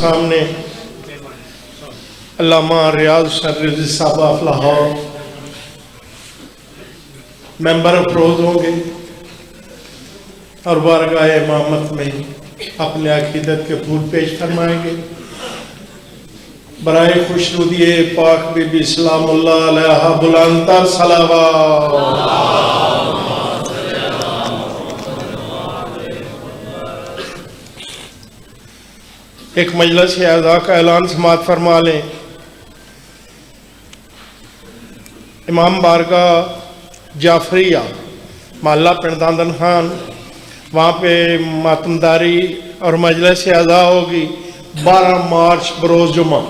سامنے علامہ ریاض شریف صاحب آف لاہور ممبر افروز ہوں گے اور بارگاہ امامت میں اپنے عقیدت کے پھول پیش فرمائیں گے۔ برائے خوشنودی پاک بی بی سلام اللہ علیہ بلندتر صلوات۔ ایک مجلس اعزاء کا اعلان سماعت فرما لیں۔ امام بارگاہ جعفریہ محلہ پرداندن خان، وہاں پہ ماتمداری اور مجلس اعزاء ہوگی 12 مارچ بروز جمعہ۔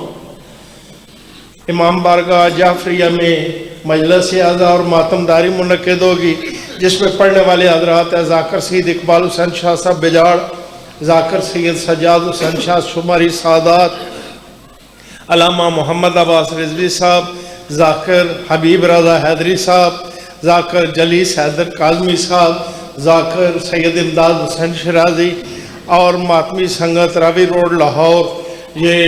امام بارگاہ جعفریہ میں مجلس اعزاء اور ماتمداری منعقد ہوگی، جس میں پڑھنے والے حضرات ذاکر سید اقبال حسین شاہ صاحب بجاڑ، ذاکر سید سجاد حسین شاہ شماری سعادات، علامہ محمد عباس رضوی صاحب، ذاکر حبیب رضا حیدری صاحب، ذاکر جلیس حیدر کاظمی صاحب، ذاکر سید امداد حسین شرازی اور ماتمی سنگت راوی روڈ لاہور یہ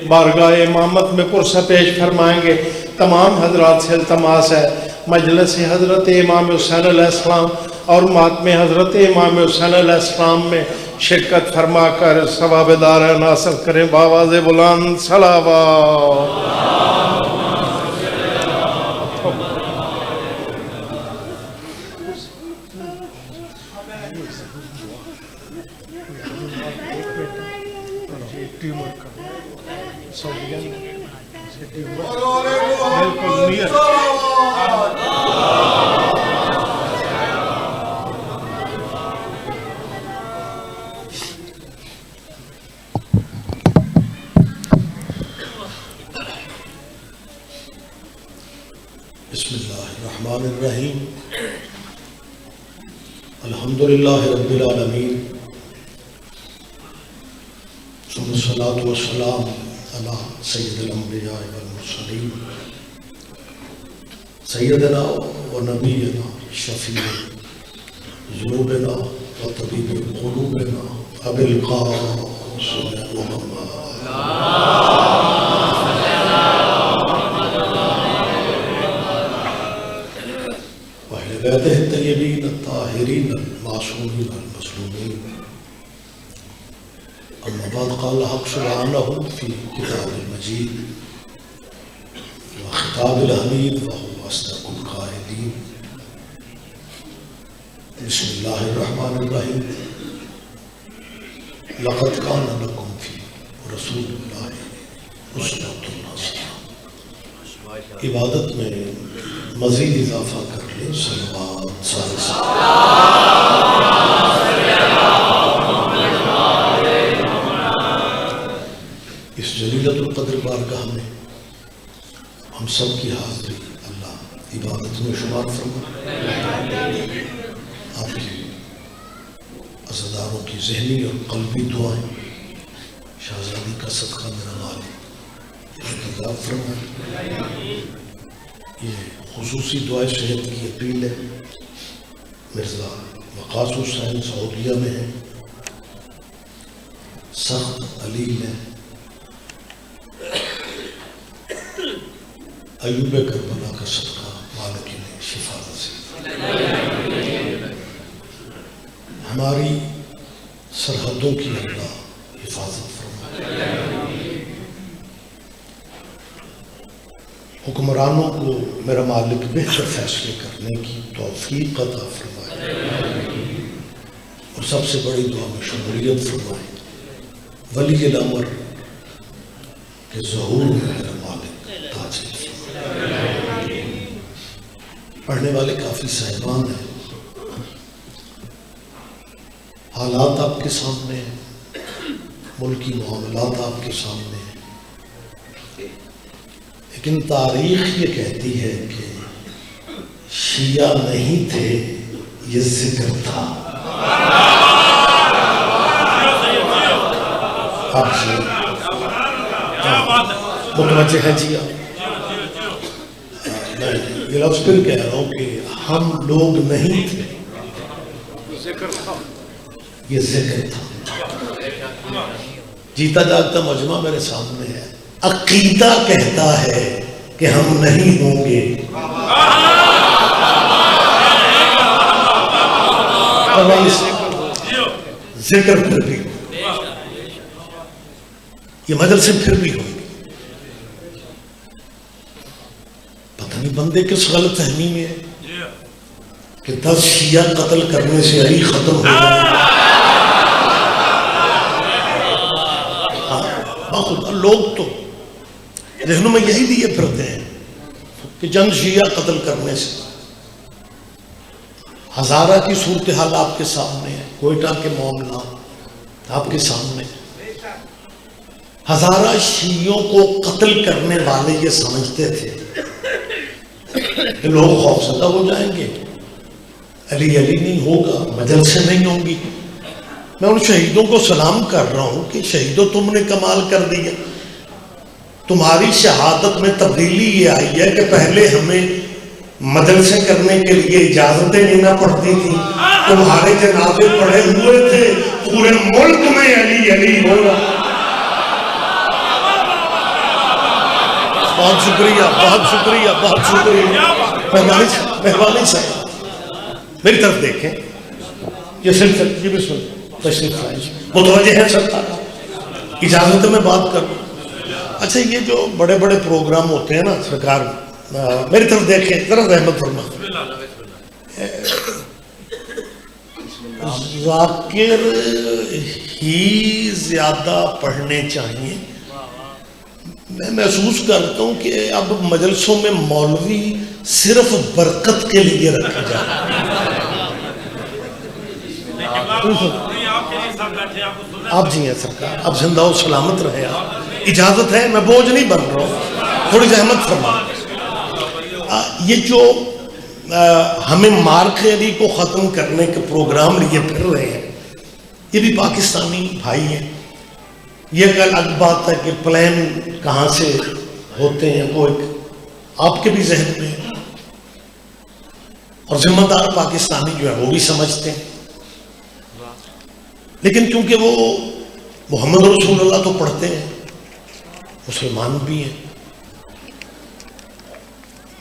بارگاہ امامت میں پرسہ پیش فرمائیں گے۔ تمام حضرات سے التماس ہے مجلس حضرت امام حسین علیہ السلام اور ماتم حضرت امام حسین علیہ السلام میں شرکت فرما کر ثواب دارین حاصل کریں بآواز بلند صلوات۔ بسم اللہ الرحمن الرحیم الحمدللہ رب العالمین ثم الصلاة والسلام علی سید الانبیاء والمرسلین سیدنا و نبینا شفیع ذنوبنا و طبیب قلوبنا ابی القاسم محمد بیتہ الطیبین الطاہرین المعصومین المظلومین۔ اما بعد قال حق سبحانہ فی کتاب المجید وخطاب الحمید وهو اصدق القائلین۔ بسم اللہ الرحمن الرحیم لقد کان لکم فی رسول اللہ اسوۃ حسنہ۔ عبادت میں مزید اضافہ کر لیں صلوات اس جلیلۃ القدر بارگاہ میں ہم سب کی حاضری اللہ عبادت میں شمار فرمائے۔ آپ کی عزاداروں کی ذہنی اور قلبی دعائیں شہزادی کا صدقہ میرا مال انتظام فرمائے۔ یہ خصوصی دعائے صحت کی اپیل ہے، مرزا وقاص حسین سعودیہ میں ہے، سخت علیم ہے، ایوب کربلا کا صدقہ مالک نے شفا نصیب۔ ہماری سرحدوں کی اللہ حفاظت فرمائے۔ حکمرانوں کو میرا مالک بہتر فیصلے کرنے کی توفیق عطا فرمائے اور سب سے بڑی دعا میں شمولیت فرمائے۔ ولی الامر کے ظہور میں میرا مالک تاجر فرمائے۔ پڑھنے والے کافی صاحبان ہیں، حالات آپ کے سامنے ہیں، ملکی معاملات آپ کے سامنے ہیں، لیکن تاریخ یہ کہتی ہے کہ شیعہ نہیں تھے، یہ ذکر تھا۔ آپ سے متوجہ ہے جی؟ میں یہ لفظ پھر کہہ رہا ہوں کہ ہم لوگ نہیں تھے، یہ ذکر تھا۔ جیتا جاگتا مجمع میرے سامنے ہے. عقیدہ کہتا ہے کہ ہم نہیں ہوں گے. ذکر پھر بھی یہ مجلسیں پھر بھی ہوئی. پتہ نہیں بندے کس غلط فہمی میں ہے کہ 10 شیعہ قتل کرنے سے علی ختم ہو جائے. لوگ تو ذہنوں میں یہی لیے پھرتے ہیں کہ چند شیعہ قتل کرنے سے. ہزارہ کی صورتحال آپ کے سامنے ہے, کوئٹہ کے معاملہ آپ کے سامنے. ہزارہ شیعوں کو قتل کرنے والے یہ سمجھتے تھے کہ لوگ خوفزدہ ہو جائیں گے, علی علی نہیں ہوگا, مجلسیں نہیں ہوں گی. میں ان شہیدوں کو سلام کر رہا ہوں کہ شہیدوں تم نے کمال کر دیا. تمہاری شہادت میں تبدیلی یہ آئی ہے کہ پہلے ہمیں مدرسے کرنے کے لیے اجازتیں لینا پڑتی تھی. تمہارے جنازے پڑے ہوئے تھے, پورے ملک میں علی علی ہو رہا. بہت شکریہ, بہت شکریہ, بہت شکریہ. مہربانی صاحب میری طرف دیکھیں. یہ سلسلہ جی بسم اللہ تشریف لائیں. متوجہ ہے سرکار, اجازت میں بات کروں. اچھا یہ جو بڑے بڑے پروگرام ہوتے ہیں نا سرکار, میری طرف دیکھیں ذرا رحمت فرما. ذاکر ہی زیادہ پڑھنے چاہیے. میں محسوس کرتا ہوں کہ اب مجلسوں میں مولوی صرف برکت کے لیے رکھا جائے. آپ جی ہیں سرکار, آپ زندہ و سلامت رہے. آپ اجازت ہے, میں بوجھ نہیں بن رہا ہوں, تھوڑی زحمت فرما. یہ جو ہمیں مارک علی کو ختم کرنے کے پروگرام لیے پھر رہے ہیں, یہ بھی پاکستانی بھائی ہیں. یہ ایک الگ بات ہے کہ پلان کہاں سے ہوتے ہیں, وہ ایک آپ کے بھی ذہن میں ہے, اور ذمہ دار پاکستانی جو ہے وہ بھی سمجھتے ہیں. لیکن کیونکہ وہ محمد رسول اللہ تو پڑھتے ہیں, مسلمان بھی ہیں,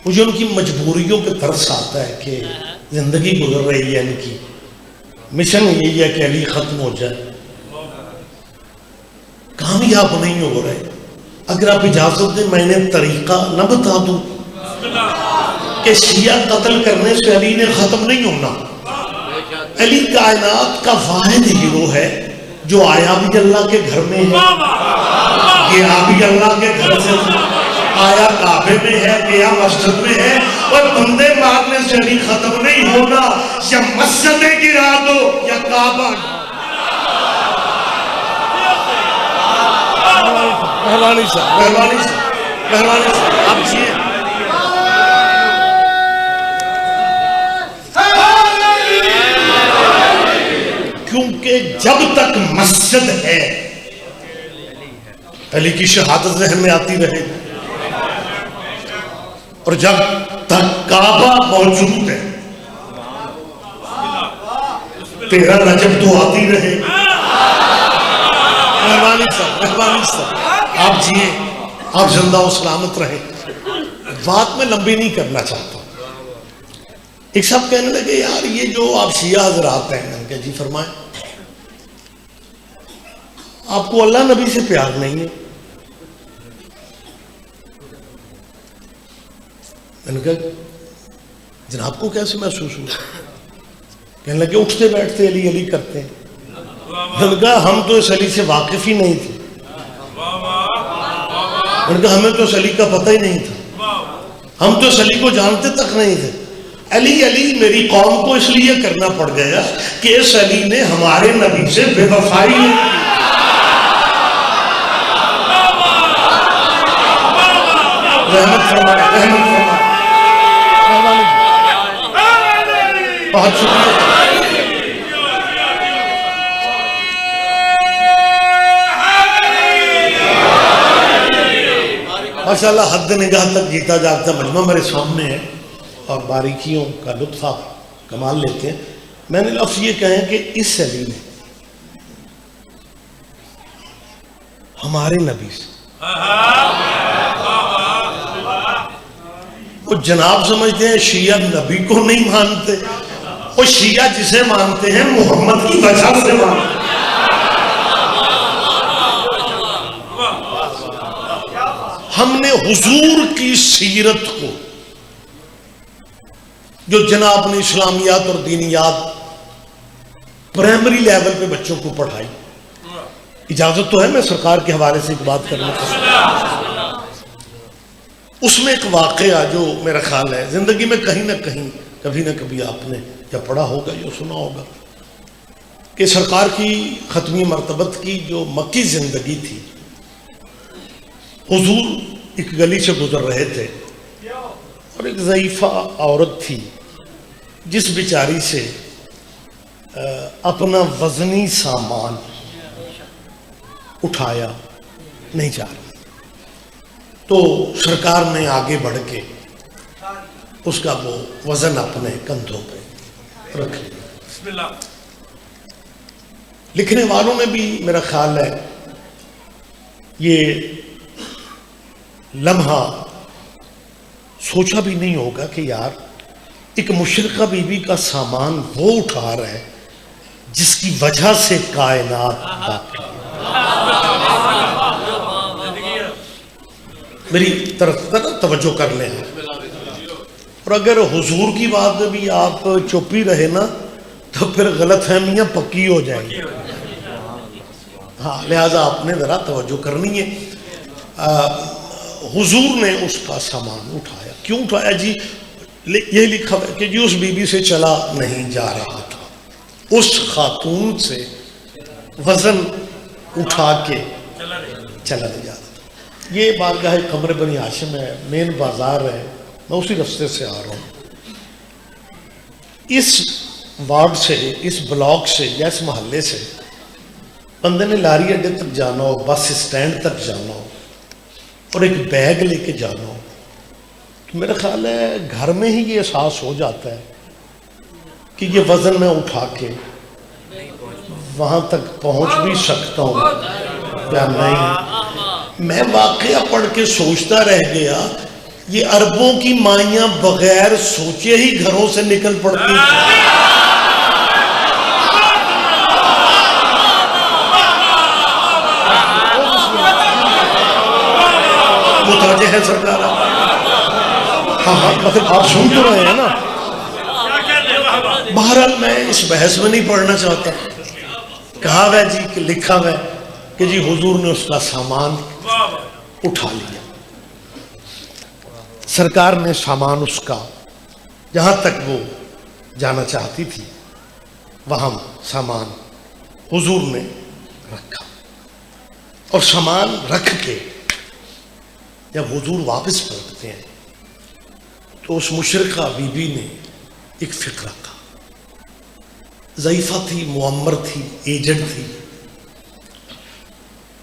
مجھے ان کی مجبوریوں پہ ترس آتا ہے کہ زندگی گزر رہی ہے ان کی, مشن یہی ہے کہ علی ختم ہو جائے, کامیاب نہیں ہو رہے. اگر آپ اجازت دیں میں نے طریقہ نہ بتا دوں کہ شیعہ قتل کرنے سے علی نے ختم نہیں ہونا. علی کائنات کا واحد ہیرو ہے جو آیا بھی اللہ کے گھر میں ہے, گیا بھی اللہ کے گھر سے, آیا کعبے میں ہے, گیا مسجد میں ہے, اور بندے مارنے سے علی ختم نہیں ہونا. یا مسجدیں گرا دو یا کعبہ. مہربانی صاحب, مہربانی صاحب, مہربانی صاحب, آپ جیئے. کیونکہ جب تک مسجد ہے علی کی شہادت ذہن میں آتی رہے, اور جب تک کعبہ موجود ہے 13 رجب تو آتی رہے. مہربانی صاحب, مہربانی صاحب, آپ جیئے, آپ زندہ و سلامت رہے. بات میں لمبی نہیں کرنا چاہتا. ایک صاحب کہنے لگے یار یہ جو آپ شیعہ حضرات ہیں, میں نے کہا جی فرمائیں, آپ کو اللہ نبی سے پیار نہیں ہے. میں نے کہا جناب کو کیسے محسوس ہوا؟ کہنے لگے اٹھتے بیٹھتے علی علی کرتے ہیں. میں نے کہا ہم تو اس علی سے واقف ہی نہیں تھے. میں نے کہا ہمیں تو اس علی کا پتہ ہی نہیں تھا, ہم تو اس علی کو جانتے تک نہیں تھے. علی علی میری قوم کو اس لیے کرنا پڑ گیا کہ اس علی نے ہمارے نبی سے بے وفائی کی. رحمت فرمائے, رحمت فرمائے, بہت شکریہ. ماشاءاللہ حد نگاہ تک جیتا جاگتا مجمع میرے سامنے ہے, اور باریکیوں کا لطف آپ کمال لیتے ہیں. میں نے لفظ یہ کہیں کہ اس علی نے ہمارے نبی سے. وہ جناب سمجھتے ہیں شیعہ نبی کو نہیں مانتے، وہ شیعہ جسے مانتے ہیں محمد کی وجہ سے مانتے ہیں. ہم نے حضور کی سیرت کو، جو جناب نے اسلامیات اور دینیات پرائمری لیول پہ بچوں کو پڑھائی، اجازت تو ہے میں سرکار کے حوالے سے ایک بات کرنا چاہتا. اس میں ایک واقعہ جو میرا خیال ہے زندگی میں کہیں نہ کہیں کبھی نہ کبھی آپ نے یا پڑھا ہوگا یا سنا ہوگا، کہ سرکار کی ختمی مرتبت کی جو مکی زندگی تھی، حضور ایک گلی سے گزر رہے تھے اور ایک ضعیفہ عورت تھی جس بیچاری سے اپنا وزنی سامان اٹھایا نہیں جا رہا. تو سرکار نے آگے بڑھ کے اس کا وہ وزن اپنے کندھوں پہ رکھ لیا. لکھنے والوں نے بھی میرا خیال ہے یہ لمحہ سوچا بھی نہیں ہوگا کہ یار ایک مشرقہ بی بی کا سامان وہ اٹھا رہا ہے جس کی وجہ سے کائنات باقی. میری طرف توجہ کر لیں. اور اگر حضور کی بات میں بھی آپ چپ ہی رہے نا تو پھر غلط فہمیاں پکی ہو جائیں گی. ہاں لہٰذا آپ نے ذرا توجہ کرنی ہے. حضور نے اس کا سامان اٹھایا. کیوں اٹھایا جی؟ یہ لکھا ہے کہ جی اس بی بی سے چلا نہیں جا رہا تھا، اس خاتون سے وزن اٹھا کے چلا نہیں جا رہا تھا. یہ بارگاہ قمر بنی ہاشم ہے، مین بازار ہے، میں اسی رستے سے آ رہا ہوں. اس وارڈ سے، اس بلاک سے یا اس محلے سے بندے نے لاری اڈے تک جانا ہو، بس اسٹینڈ تک جانا ہو اور ایک بیگ لے کے جانا ہو تو میرا خیال ہے گھر میں ہی یہ احساس ہو جاتا ہے کہ یہ وزن میں اٹھا کے وہاں تک پہنچ بھی سکتا ہوں یا نہیں. میں واقعہ پڑھ کے سوچتا رہ گیا یہ عربوں کی مائیاں بغیر سوچے ہی گھروں سے نکل پڑتی متوجہ ہے سرکار؟ ہاں مطلب آپ سن تو رہے ہیں نا. بہرحال میں اس بحث میں نہیں پڑھنا چاہتا. کہا ہے جی کہ لکھا ہے کہ جی حضور نے اس کا سامان اٹھا لیا. سرکار نے سامان اس کا جہاں تک وہ جانا چاہتی تھی وہاں سامان حضور نے رکھا. اور سامان رکھ کے جب حضور واپس پلٹتے ہیں تو اس مشرقہ بی بی نے ایک فکر رکھا. ضعیفہ تھی، معمر تھی، ایجنٹ تھی.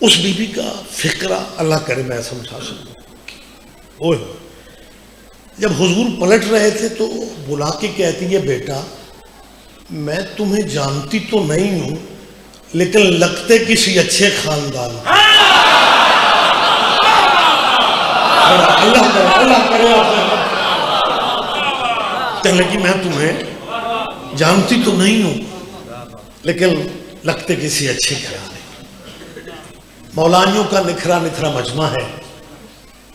اس بی بی کا فکرہ اللہ کرے میں سمجھا سکوں. جب حضور پلٹ رہے تھے تو بلا کے کہتی ہے بیٹا میں تمہیں جانتی تو نہیں ہوں لیکن لگتے کسی اچھے خاندان. اللہ کرے چلے کہ میں تمہیں جانتی تو نہیں ہوں لیکن لگتے کسی اچھے گھرانے. مولانیوں کا نکھرا نکھرا مجمع ہے.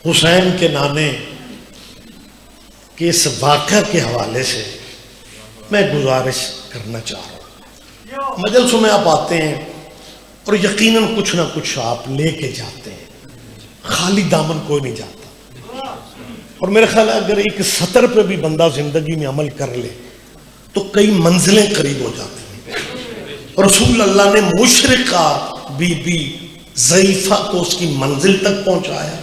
حسین کے نانے کے اس واقعہ کے حوالے سے میں گزارش کرنا چاہ رہا ہوں. مجلسوں میں آپ آتے ہیں اور یقیناً کچھ نہ کچھ آپ لے کے جاتے ہیں، خالی دامن کوئی نہیں جاتا. اور میرے خیال ہے اگر ایک سطر پہ بھی بندہ زندگی میں عمل کر لے تو کئی منزلیں قریب ہو جاتی ہیں. اور رسول اللہ نے مشرقہ بی بی ضعیفہ کو اس کی منزل تک پہنچایا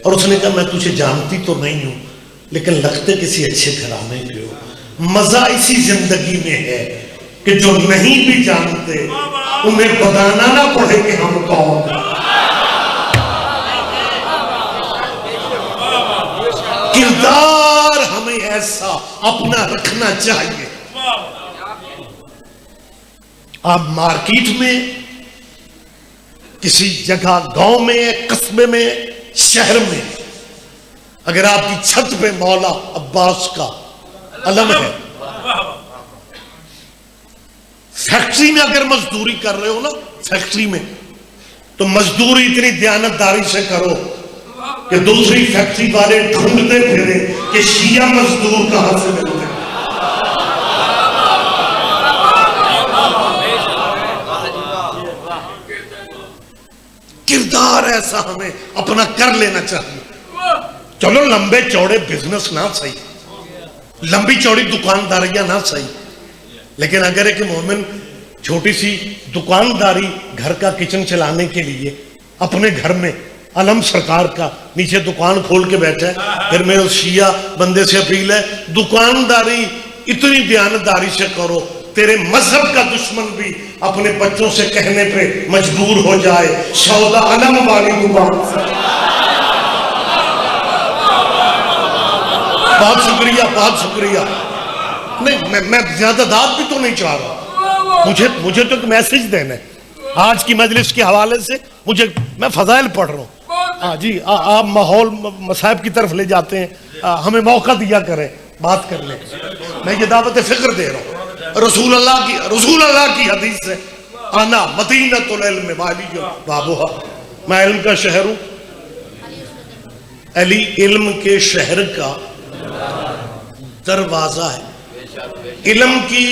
اور اس نے کہا میں تجھے جانتی تو نہیں ہوں لیکن لگتے کسی اچھے گھرانے کے ہو. مزہ اسی زندگی میں ہے کہ جو نہیں بھی جانتے انہیں بتانا نہ پڑے کہ ہم کون ہیں. کردار ہمیں ایسا اپنا رکھنا چاہیے. آپ مارکیٹ میں کسی جگہ گاؤں میں، قصبے میں، شہر میں، اگر آپ کی چھت پہ مولا عباس کا علم ہے، فیکٹری میں اگر مزدوری کر رہے ہو نا، فیکٹری میں، تو مزدوری اتنی دیانتداری سے کرو کہ دوسری فیکٹری والے ڈھونڈتے پھرے کہ شیعہ مزدور کہاں سے ملتے ہیں۔ کردار ایسا ہمیں اپنا کر لینا چاہیے۔ چلو لمبے چوڑے بزنس نہ صحیح، لمبی چوڑی دکانداریاں نہ صحیح، لیکن اگر ایک مومن چھوٹی سی دکانداری گھر کا کچن چلانے کے لیے اپنے گھر میں علم سرکار کا نیچے دکان کھول کے بیٹھا ہے، پھر میں اس شیعہ بندے سے اپیل ہے دکانداری اتنی دیانتداری سے کرو تیرے مذہب کا دشمن بھی اپنے بچوں سے کہنے پہ مجبور ہو جائے سودا علم والی دکان سے۔ بہت شکریہ، بہت شکریہ۔ نہیں، میں زیادہ داد بھی تو نہیں چاہ رہا، مجھے تو ایک میسج دینا ہے آج کی مجلس کے حوالے سے۔ میں فضائل پڑھ رہا ہوں۔ ہاں جی، آپ ماحول مصائب کی طرف لے جاتے ہیں، ہمیں موقع دیا کریں بات کرنے۔ میں یہ دعوت فکر دے رہا ہوں۔ رسول اللہ کی حدیث ہے، انا مدینۃ العلم وعلی بابھا، میں علم کا شہر ہوں، علی علم کے شہر کا دروازہ ہے۔ علم کی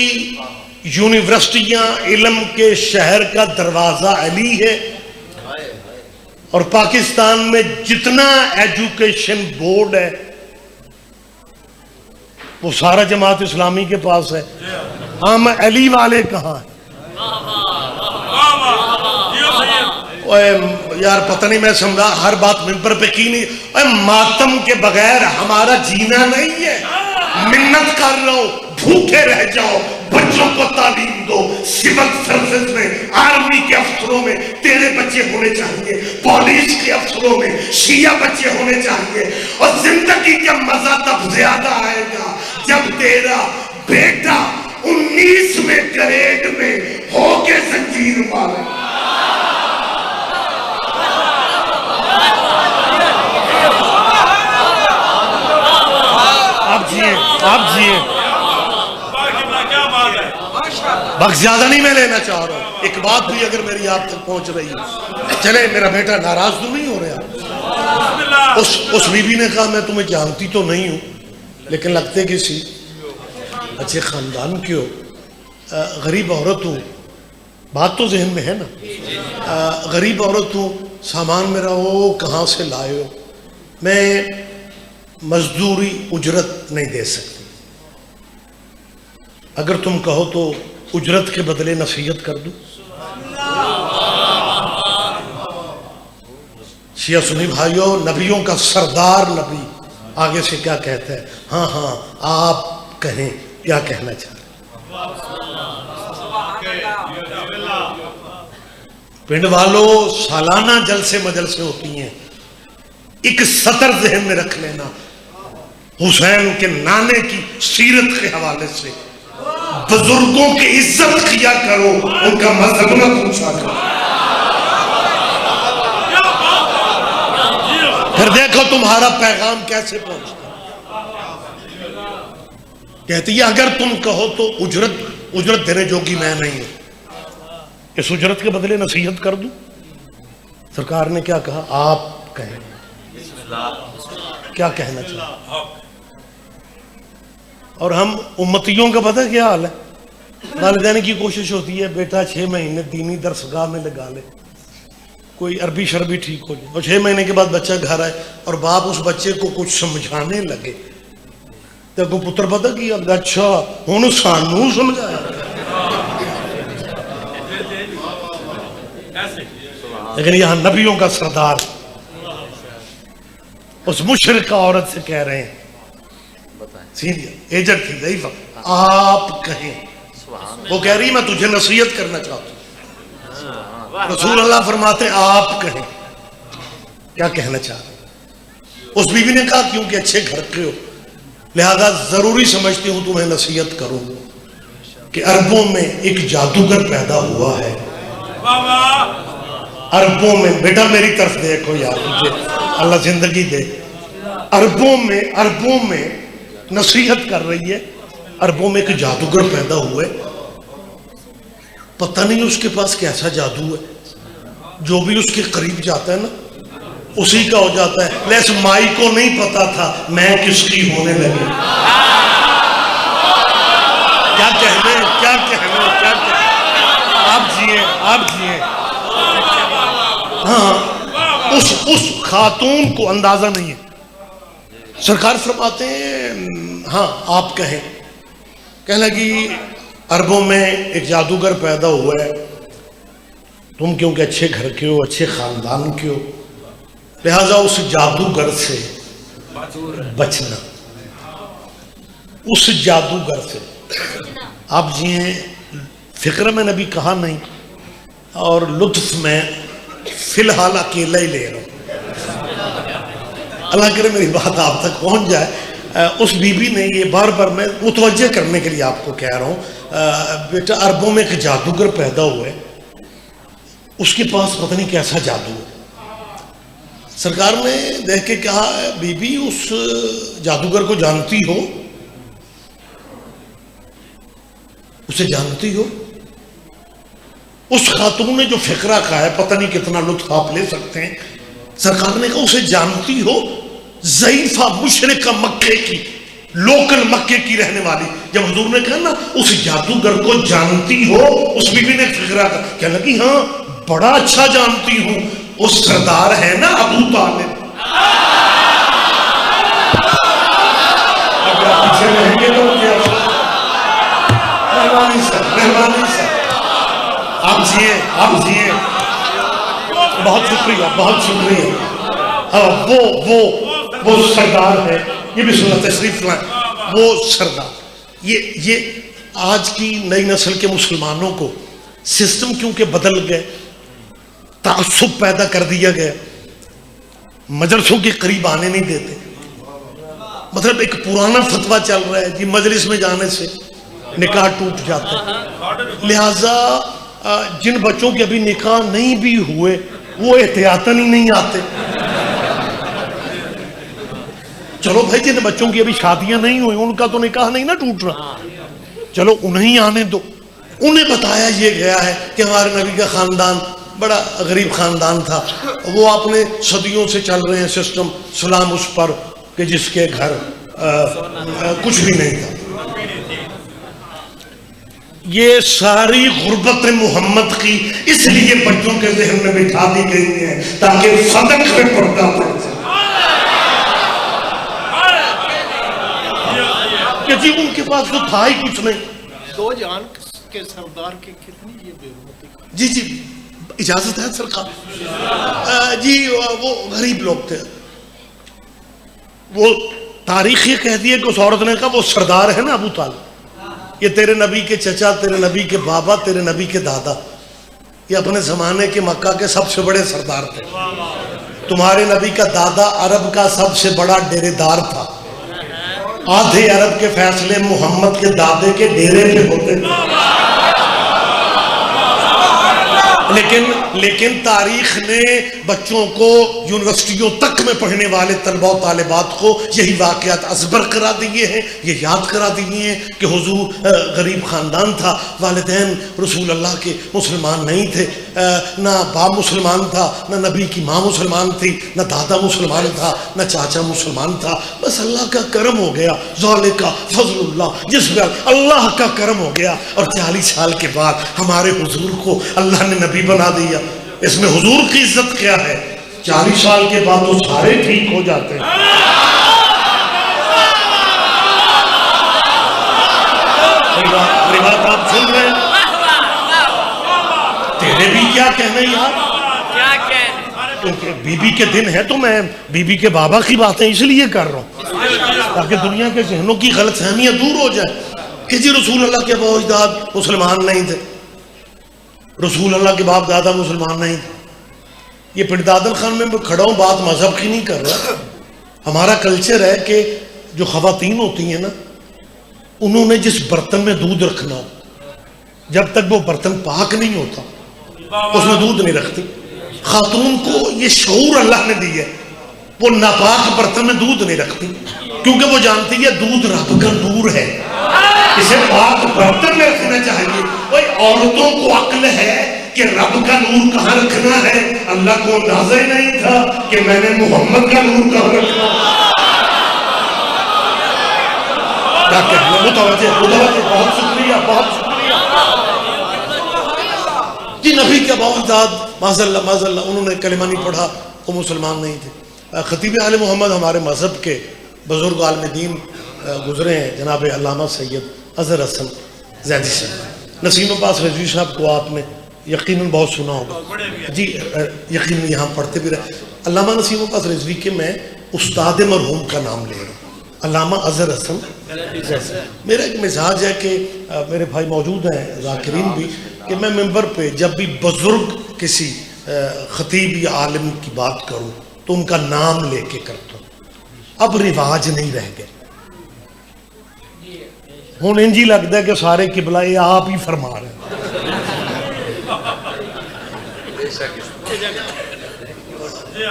یونیورسٹیاں، علم کے شہر کا دروازہ علی ہے، اور پاکستان میں جتنا ایجوکیشن بورڈ ہے وہ سارا جماعت اسلامی کے پاس ہے۔ ہم علی والے کہاں ہیں؟ یار پتہ نہیں، میں سمجھا ہر بات ممبر پہ کی نہیں۔ ماتم کے بغیر ہمارا جینا نہیں ہے۔ منت کر لو، بھوکے رہ جاؤ، بچوں کو تعلیم دو، سول سروس میں، آرمی کے افسروں میں تیرے بچے ہونے چاہیے، پولیس کے افسروں میں شیعہ بچے ہونے چاہیے، اور زندگی کا مزہ تب زیادہ آئے گا جب تیرا بیٹا 19ویں گریڈ میں ہو کے زنجیر مارے۔ آپ جیئے وقت زیادہ نہیں میں لینا چاہ رہا ہوں۔ ایک بات بھی اگر میری آپ تک پہنچ رہی ہے، چلے میرا بیٹا ناراض تو نہیں ہو رہا؟ اس بیوی نے کہا میں تمہیں جانتی تو نہیں ہوں لیکن لگتے کسی اچھے خاندان کی ہو، غریب عورت ہوں، بات تو ذہن میں ہے نا، غریب عورت ہوں، سامان میرا وہ کہاں سے لائے ہو، میں مزدوری اجرت نہیں دے سکتی، اگر تم کہو تو اجرت کے بدلے نصیحت کر دوں۔ شیعہ سنی بھائیوں، نبیوں کا سردار نبی آگے سے کیا کہتا ہے؟ ہاں ہاں آپ کہیں کیا کہنا چاہ رہے پنڈ والوں، سالانہ جلسے مجلسے ہوتی ہیں، ایک سطر ذہن میں رکھ لینا، حسین کے نانے کی سیرت کے حوالے سے بزرگوں کی عزت کیا کرو، ان کا مذہب نہ پوچھا کرو۔ پھر دیکھو تمہارا پیغام کیسے پہنچتا۔ کہتی ہے اگر تم کہو تو اجرت دینے جوگی میں نہیں ہوں، اس اجرت کے بدلے نصیحت کر دوں۔ سرکار نے کیا کہا؟ آپ کہیں کیا کہنا چاہتے۔ اور ہم امتیوں کا پتہ کیا حال ہے؟ والدین کی کوشش ہوتی ہے بیٹا 6 مہینے دینی درسگاہ میں لگا لے، کوئی عربی شربی ٹھیک ہو جائے، اور 6 مہینے کے بعد بچہ گھر آئے اور باپ اس بچے کو کچھ سمجھانے لگے تو کو پتر پتہ کیا اچھا ہوں سانوں سمجھایا۔ لیکن یہاں نبیوں کا سردار اس مشرکہ عورت سے کہہ رہے ہیں، سینئر ایجنٹ تھی ضعیفہ، آپ کہیں، وہ کہہ رہی میں تجھے نصیحت کرنا چاہتا ہوں، رسول اللہ فرماتے آپ کہیں کیا کہنا چاہتے ہیں۔ اس بیوی نے کہا کیونکہ اچھے گھر کے ہو لہذا ضروری سمجھتی ہوں تمہیں نصیحت کروں کہ عربوں میں ایک جادوگر پیدا ہوا ہے، اربوں میں، بیٹا میری طرف دیکھو یار، مجھے اللہ زندگی دے، اربوں میں نصیحت کر رہی ہے، اربوں میں ایک جادوگر پیدا ہوئے، پتہ نہیں اس کے پاس کیسا جادو ہے، جو بھی اس کے قریب جاتا ہے نا اسی کا ہو جاتا ہے، لیکن مائی کو نہیں پتا تھا میں کس کی ہونے لگی۔ کیا کہنے آپ جیے ہاں، اس خاتون کو اندازہ نہیں ہے۔ سرکار فرماتے ہیں ہاں آپ کہیں، کہنے لگی عربوں میں ایک جادوگر پیدا ہوا ہے، تم کیونکہ اچھے گھر کے ہو، اچھے خاندان کے ہو، لہذا اس جادوگر سے بچنا، اس جادوگر سے آپ جیئیں۔ فکر میں نبی کہا نہیں اور لطف میں فی الحال اکیلا ہی لے رہا ہوں، اللہ کرے میری بات آپ تک پہنچ جائے۔ اس بی بی نے یہ بار بار میں متوجہ کرنے کے لیے آپ کو کہہ رہا ہوں، بیٹا عربوں میں ایک جادوگر پیدا ہوا ہے، اس کے پاس پتہ نہیں کیسا جادو ہے۔ سرکار نے دیکھ کے کہا بی بی اس جادوگر کو جانتی ہو؟ اسے جانتی ہو؟ اس خاتون نے جو فقرہ کہا ہے پتہ نہیں کتنا لطف آپ لے سکتے ہیں، سرکار نے کہا اسے جانتی ہو؟ ضعیفہ مشرقہ مکے کی، لوکل مکے کی رہنے والی۔ جب حضور نے کہا نا اس جادوگر کو جانتی ہو، اس بی بی نے فقرہ کہا، کہنے لگی ہاں بڑا اچھا جانتی ہوں، اس سردار ہے نا ابو طالب۔ اگر آپ پیچھے رہیں گے تو کیا؟ مہربانی سر آپ جیئے بہت شکریہ وہ سردار ہے، یہ بھی سنت تشریف لائیں، وہ سردار۔ یہ آج کی نئی نسل کے مسلمانوں کو سسٹم کیونکہ بدل گئے، تعصب پیدا کر دیا گیا، مدرسوں کے قریب آنے نہیں دیتے، مطلب ایک پرانا فتویٰ چل رہا ہے جی مجلس میں جانے سے نکاح ٹوٹ جاتے ہیں، لہٰذا جن بچوں کے ابھی نکاح نہیں بھی ہوئے وہ احتیاطاً ہی نہیں آتے۔ چلو بھائی جن بچوں کی ابھی شادیاں نہیں ہوئی ان کا تو نکاح نہیں نا ٹوٹ رہا، چلو انہیں آنے دو۔ انہیں بتایا یہ گیا ہے کہ ہمارے نبی کا خاندان بڑا غریب خاندان تھا، وہ اپنے صدیوں سے چل رہے ہیں سسٹم، سلام اس پر کہ جس کے گھر کچھ بھی نہیں تھا۔ یہ ساری غربت محمد کی اس لیے بچوں کے ذہن میں بٹھا دی گئی ہے تاکہ صدق میں پردہ پڑ جائے کہ جی ان کے پاس تو تھا ہی کچھ نہیں۔ دو جہان کے سردار کی کتنی یہ بے حرمتی۔ جی اجازت ہے سرکار؟ جی وہ غریب لوگ تھے، وہ تاریخ یہ کہہ دی ہے کہ اس عورت نے کہا وہ سردار ہے نا ابو طالب، یہ تیرے نبی کے چچا، تیرے نبی کے بابا، تیرے نبی کے دادا، یہ اپنے زمانے کے مکہ کے سب سے بڑے سردار تھے۔ تمہارے نبی کا دادا عرب کا سب سے بڑا ڈیرے دار تھا، آدھے عرب کے فیصلے محمد کے دادے کے ڈیرے پہ ہوتے تھے۔ لیکن تاریخ نے بچوں کو یونیورسٹیوں تک میں پڑھنے والے طلبہ و طالبات کو یہی واقعات ازبر کرا دیے ہیں، یہ یاد کرا دیے ہیں کہ حضور غریب خاندان تھا، والدین رسول اللہ کے مسلمان نہیں تھے، نہ باپ مسلمان تھا، نہ نبی کی ماں مسلمان تھی، نہ دادا مسلمان تھا، نہ چاچا مسلمان تھا، بس اللہ کا کرم ہو گیا، ذالک فضل اللہ، جس پر اللہ کا کرم ہو گیا اور 40 سال کے بعد ہمارے حضور کو اللہ نے نبی بنا دیا۔ اس میں حضور کی عزت کیا ہے؟ 40 سال کے بعد وہ سارے ٹھیک ہو جاتے ہیں۔ میری بات آپ سن رہے ہیں؟ تیرے بھی کیا کہنے یار، کیونکہ بی بی کے دن ہے تو میں بی بی کے بابا کی باتیں اس لیے کر رہا ہوں تاکہ دنیا کے ذہنوں کی غلط فہمیاں دور ہو جائے کہ جی رسول اللہ کے باپ داد مسلمان نہیں تھے، رسول اللہ کے باپ دادا مسلمان نہیں تھے۔ یہ پردادن خان میں کھڑا ہوں، بات مذہب کی نہیں کر رہا، ہمارا کلچر ہے کہ جو خواتین ہوتی ہیں نا انہوں نے جس برتن میں دودھ رکھنا ہو جب تک وہ برتن پاک نہیں ہوتا اس میں دودھ نہیں رکھتی، خاتون کو یہ شعور اللہ نے دی ہے، وہ ناپاک برتن میں دودھ نہیں رکھتی، کیونکہ وہ جانتی ہے دودھ رب کا نور ہے، اسے پاک برتن میں رکھنا چاہیے۔ بھائی عورتوں کو عقل ہے کہ رب کا نور کہاں رکھنا ہے، اللہ کو اندازہ ہی نہیں تھا کہ میں نے محمد کا نور کہاں رکھنا ہے۔ کیا کہنا، متوجہ بہت شکریہ، بہت شکریہ جی۔ نبی کے باوجود معاذ اللہ انہوں نے کلمہ نہیں پڑھا، وہ مسلمان نہیں تھے۔ خطیب آل محمد ہمارے مذہب کے بزرگ عالم دین گزرے ہیں، جناب علامہ سید اظہر حسن زیدی صاحب۔ نسیم عباس رضوی صاحب کو آپ نے یقیناً بہت سنا ہوگا جی، یقیناً یہاں پڑھتے بھی رہے۔ علامہ نسیم عباس رضوی کے میں استاد مرحوم کا نام لے رہا ہوں، علامہ اظہر حسن زیدی۔ میرا ایک مزاج ہے کہ میرے بھائی موجود ہیں ذاکرین بھی، کہ میں ممبر پہ جب بھی بزرگ کسی خطیب یا عالم کی بات کروں تو ان کا نام لے کے کرتا ہوں۔ اب رواج نہیں رہ گئے، ہوں انجی لگتا ہے کہ سارے قبلہ یہ آپ ہی فرما رہے ہیں۔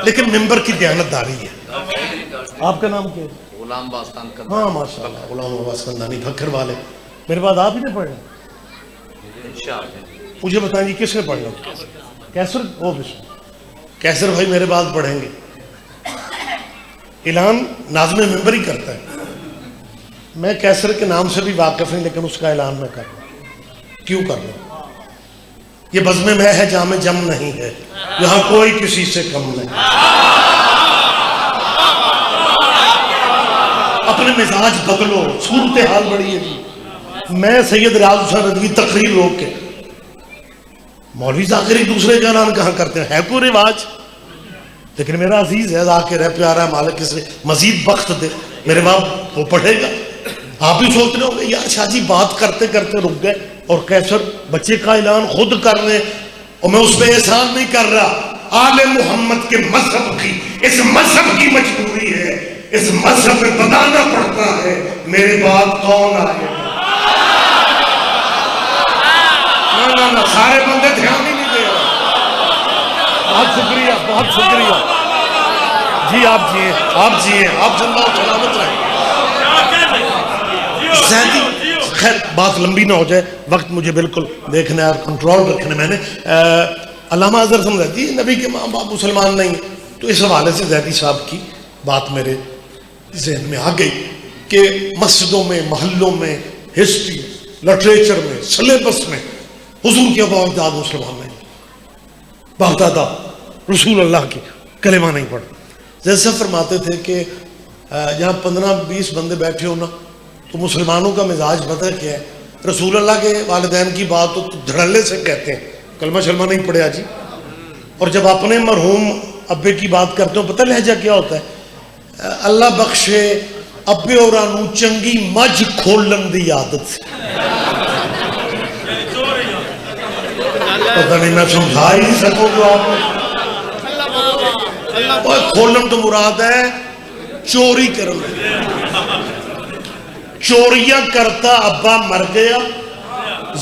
لیکن ممبر کی دیانتداری ہے۔ آپ کا نام کیا ہے؟ غلام باستان کا، ہاں ماشاء اللہ، غلام عباس کندانی بھکر والے۔ میرے بعد آپ ہی نے پڑھنا؟ مجھے بتائیں جی کس نے پڑھنا؟ کیسر؟ وہ کیسر بھائی میرے بعد پڑھیں گے۔ اعلان ناظم ممبر ہی کرتا ہے، میں کیسر کے نام سے بھی واقف نہیں، لیکن اس کا اعلان میں کر رہا ہوں۔ کیوں کر رہا ہوں؟ یہ بزم میں ہے جام جم نہیں ہے، یہاں کوئی کسی سے کم نہیں۔ اپنے مزاج بدلو، صورتحال بڑی ہے جی۔ میں سید ریاض حسین رضوی تقریر روک کے، مولوی ذاکر ایک دوسرے کا اعلان کہاں کرتے ہیں، ہے کوئی رواج؟ لیکن میرا عزیز ہے، ذاکر ہے، پیارا ہے، مالک اس نے مزید وقت دے، میرے باپ وہ پڑھے گا۔ آپ بھی سوچ رہے ہوں گے یار شاہ جی بات کرتے کرتے رک گئے اور کیسر بچے کا اعلان خود کر رہے، اور میں اس پہ احسان نہیں کر رہا۔ آل محمد کے مذہب کی، اس مذہب کی مجبوری ہے، اس مذہب میں بتانا پڑتا ہے میرے بعد کون آئے گا۔ نہ سارے بندے دھیان ہی نہیں دے رہے۔ بہت شکریہ، بہت شکریہ جی۔ آپ جیئے، آپ جیئے، آپ زندہ و سلامت رہیں۔ زیدی، خیر بات لمبی نہ ہو جائے، وقت مجھے بالکل دیکھنا ہے اور کنٹرول رکھنا۔ میں نے علامہ اظہر سمجھا دی نبی کے ماں باپ مسلمان نہیں، تو اس حوالے سے زیدی صاحب کی بات میرے ذہن میں آ گئی کہ مسجدوں میں، محلوں میں، ہسٹری، لٹریچر میں، سلیبس میں حضور کے باوجود مسلمان نہیں، باپدادا رسول اللہ کی کلمہ نہیں پڑھا۔ جیسے فرماتے تھے کہ جہاں 15-20 بندے بیٹھے ہو نا تو مسلمانوں کا مزاج پتہ کیا ہے، رسول اللہ کے والدین کی بات تو دھڑلے سے کہتے ہیں، کلمہ شلمہ نہیں پڑھیا جی، اور جب اپنے مرحوم ابے کی بات کرتے ہو پتہ لہجہ کیا ہوتا ہے، اللہ بخشے ابے اورانو چنگی مجھ کھولن دی عادت سے۔ پتہ نہیں میں سمجھا ہی نہیں سکوں جو آپ نے۔ کھولن تو مراد ہے چوری کرنا، چوریاں کرتا ابا مر گیا،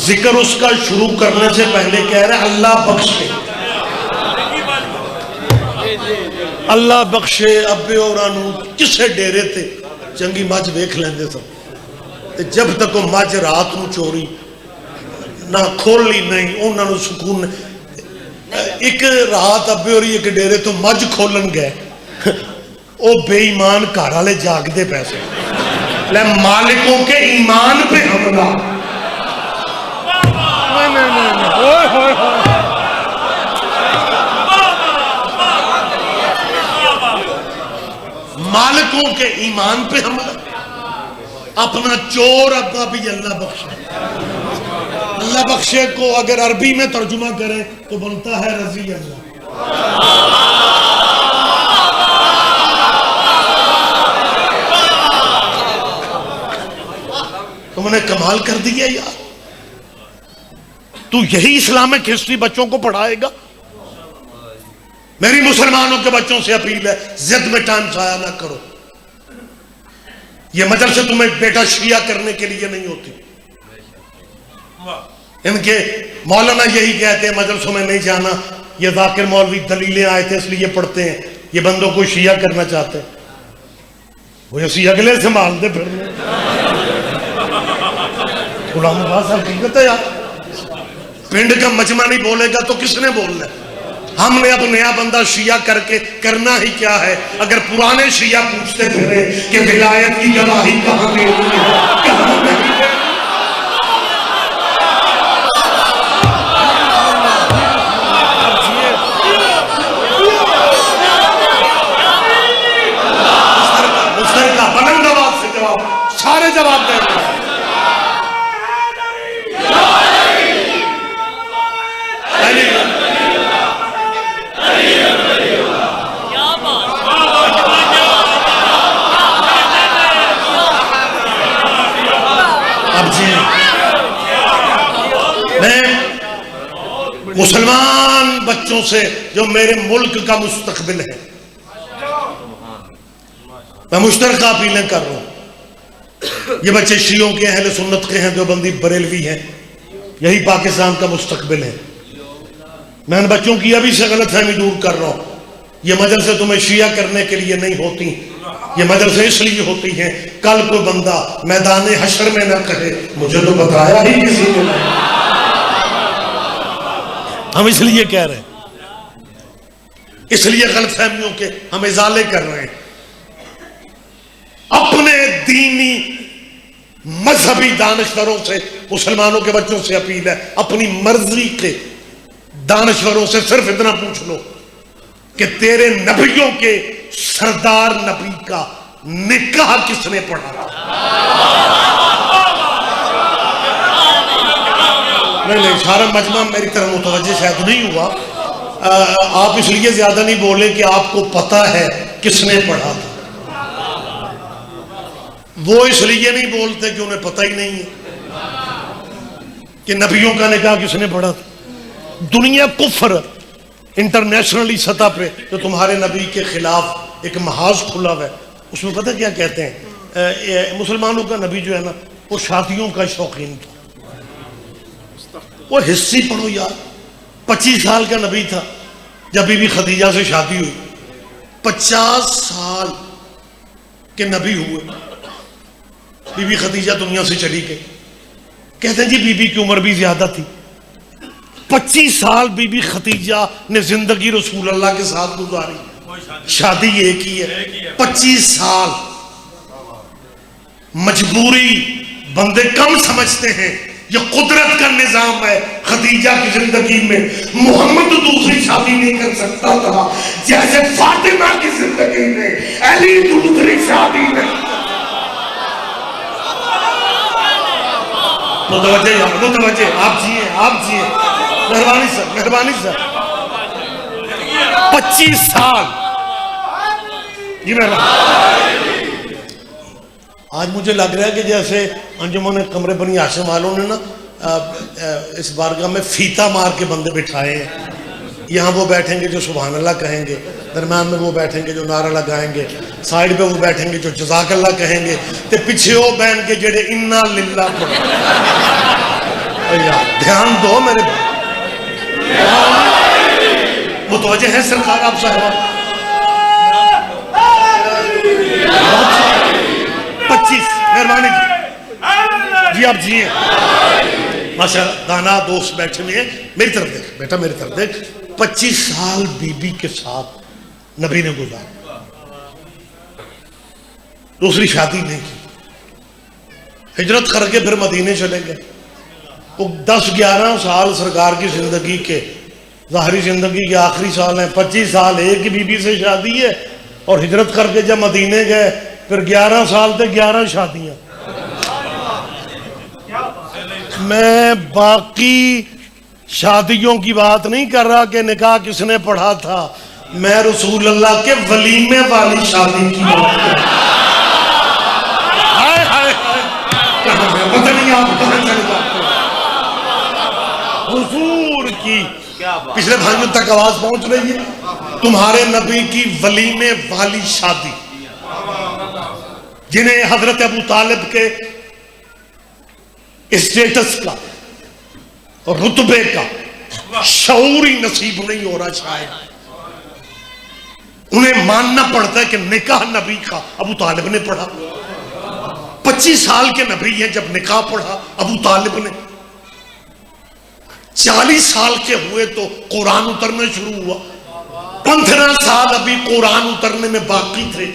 ذکر اس کا شروع کرنے سے پہلے کہہ رہے اللہ بخشے، اللہ بخشے ابے اورانو کسے ڈیرے تھے چنگی مجھ ویکھ لیندے سن، جب تک وہ مجھ رات نو چوری نہ کھولی نہیں انہوں نے سکون نہیں۔ ایک رات ابے اور ایک ڈیرے تو مجھ کھولن گئے، او بے ایمان گھر والے جاگ دے پیسے لے مالکوں کے ایمان پہ حملہ۔ مالکوں کے ایمان پہ حملہ، اپنا چور ابا بھی اللہ بخشے۔ اللہ بخشے کو اگر عربی میں ترجمہ کریں تو بنتا ہے رضی اللہ۔ تم نے کمال کر دیا یار، تو یہی اسلامک ہسٹری بچوں کو پڑھائے گا؟ میری مسلمانوں کے بچوں سے اپیل ہے زد میں ٹائم ضائع نہ کرو، یہ مدرسے تمہیں بیٹا شیعہ کرنے کے لیے نہیں ہوتی۔ ان کے مولانا یہی کہتے ہیں مدرسوں میں نہیں جانا، یہ ذاکر مولوی دلیلیں آئے تھے اس لیے پڑھتے ہیں، یہ بندوں کو شیعہ کرنا چاہتے ہیں، وہ اسی اگلے سے مانتے پھر غلام عباس حقیقت ہے یار. پنڈ کا مجمع نہیں بولے گا تو کس نے بولنا ہے؟ ہم نے اب نیا بندہ شیعہ کر کے کرنا ہی کیا ہے؟ اگر پرانے شیعہ پوچھتے پھرے کہ ولایت کی گواہی کہاں دینی ہے، کہاں نہیں ہے؟ مشترکہ بلند آواز سے جواب، سارے جواب دیں گے. مسلمان بچوں سے جو میرے ملک کا مستقبل ہے، میں مشترکہ اپیلیں کر رہا ہوں. یہ بچے شیعوں کے، اہل سنت کے ہیں، دیوبندی بریلوی ہیں، یہی پاکستان کا مستقبل ہے. میں ان بچوں کی ابھی سے غلط فہمی دور کر رہا ہوں. یہ مدرسے تمہیں شیعہ کرنے کے لیے نہیں ہوتی، یہ مدرسے اس لیے ہوتی ہیں کل کوئی بندہ میدان حشر میں نہ کہے مجھے تو بتایا ہی کسی نے نہیں. ہم اس لیے کہہ رہے ہیں، اس لیے غلط فہمیوں کے ہم ازالے کر رہے ہیں. اپنے دینی مذہبی دانشوروں سے مسلمانوں کے بچوں سے اپیل ہے، اپنی مرضی کے دانشوروں سے صرف اتنا پوچھ لو کہ تیرے نبیوں کے سردار نبی کا نکاح کس نے پڑھا؟ نہیں، سارا مجمع میری طرح متوجہ شاید نہیں ہوا. آپ اس لیے زیادہ نہیں بولے کہ آپ کو پتا ہے کس نے پڑھا تھا. وہ اس لیے نہیں بولتے کہ انہیں پتہ ہی نہیں ہے کہ نبیوں کا نکاح کس نے پڑھا تھا. دنیا کفر انٹرنیشنلی سطح پہ جو تمہارے نبی کے خلاف ایک محاذ کھلا ہوا ہے، اس میں پتہ کیا کہتے ہیں؟ مسلمانوں کا نبی جو ہے نا وہ شادیوں کا شوقین تھا. وہ ہسٹری پڑھو یار. 25 سال کا نبی تھا جب بی بی خدیجہ سے شادی ہوئی. 50 سال کے نبی ہوئے، بی بی خدیجہ دنیا سے چلی گئی. کہتے ہیں جی بی بی کی عمر بھی زیادہ تھی. 25 سال بی بی خدیجہ نے زندگی رسول اللہ کے ساتھ گزاری، شادی ایک ہی ہے. 25 سال مجبوری بندے کم سمجھتے ہیں، یہ قدرت کا نظام ہے. خدیجہ کی زندگی میں محمد دوسری شادی نہیں کر سکتا تھا جیسے فاطمہ کی زندگی میں علی دوسری شادی نہیں. متوجہ یار، متوجہ. آپ جیئے، آپ جیئے. مہربانی سر، مہربانی سر. 25 سال جی مہربانی. آج مجھے لگ رہا ہے کہ جیسے انجمن قمر بنی ہاشم والوں نے نا اس بارگاہ میں فیتا مار کے بندے بٹھائے ہیں. یہاں وہ بیٹھیں گے جو سبحان اللہ کہیں گے، درمیان میں وہ بیٹھیں گے جو نعرہ لگائیں گے، سائیڈ پہ وہ بیٹھیں گے جو جزاک اللہ کہیں گے، تے پیچھے وہ بہن کے جڑے انا للہ پڑھیں. دھیان دو میرے بھائی. متوجہ ہیں سرکار آپ صاحب؟ 25 مہربانی جی آپ جی ہیں ماشاء دانا دوست بیٹھے ہوئے ہیں. میری طرف دیکھ بیٹا، میری طرف دیکھ. 25 سال بی بی کے ساتھ نبی نے گزارا، دوسری شادی نہیں کی. ہجرت کر کے پھر مدینے چلے گئے. وہ 10-11 سال سرکار کی زندگی کے، ظاہری زندگی کے آخری سال ہیں. 25 سال ایک بی بی سے شادی ہے، اور ہجرت کر کے جب مدینے گئے پھر 11 سال تھے 11 شادیاں. میں باقی شادیوں کی بات نہیں کر رہا کہ نکاح کس نے پڑھا تھا، میں رسول اللہ کے ولیمے والی شادی کی بات کر رہا ہوں. پتہ نہیں آپ کہاں چلے جاتے ہیں. حضور کی پچھلے بھائیوں تک آواز پہنچ رہی ہے. تمہارے نبی کی ولیمے والی شادی، جنہیں حضرت ابو طالب کے اسٹیٹس کا اور رتبے کا شعور ہی نصیب نہیں ہو رہا شاید. انہیں ماننا پڑتا ہے کہ نکاح نبی کا ابو طالب نے پڑھا. 25 سال کے نبی ہیں جب نکاح پڑھا ابو طالب نے. 40 سال کے ہوئے تو قرآن اترنا شروع ہوا. 15 سال ابھی قرآن اترنے میں باقی تھے.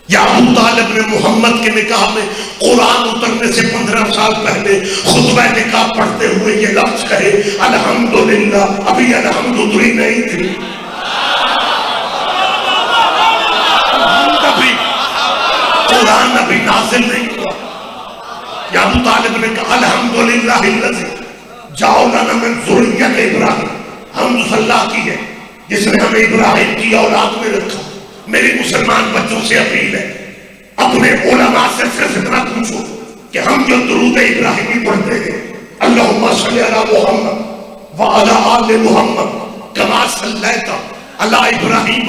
یا ابو طالب نے محمد کے نکاح میں قرآن اترنے سے 15 سال پہلے خطبہ نکاح پڑھتے ہوئے یہ لفظ کہے الحمدللہ. ابھی الحمد اتری نہیں تھی. قرآن ابھی نازل نہیں ہوا. یا ابو طالب نے کہا الحمدللہ الذی جعل لنا من ذریۃ ابراہیم. حمد اللہ کی ہے جس نے ہمیں ابراہیم کی اولاد میں رکھا. میری مسلمان بچوں سے اپیل ہے اپنے علماء سے صرف اتنا پوچھو کہ ہم جو درود ابراہیمی پڑھتے ہیں اللہم صلی علی محمد وعلی آل محمد کما صلیت علی ابراہیم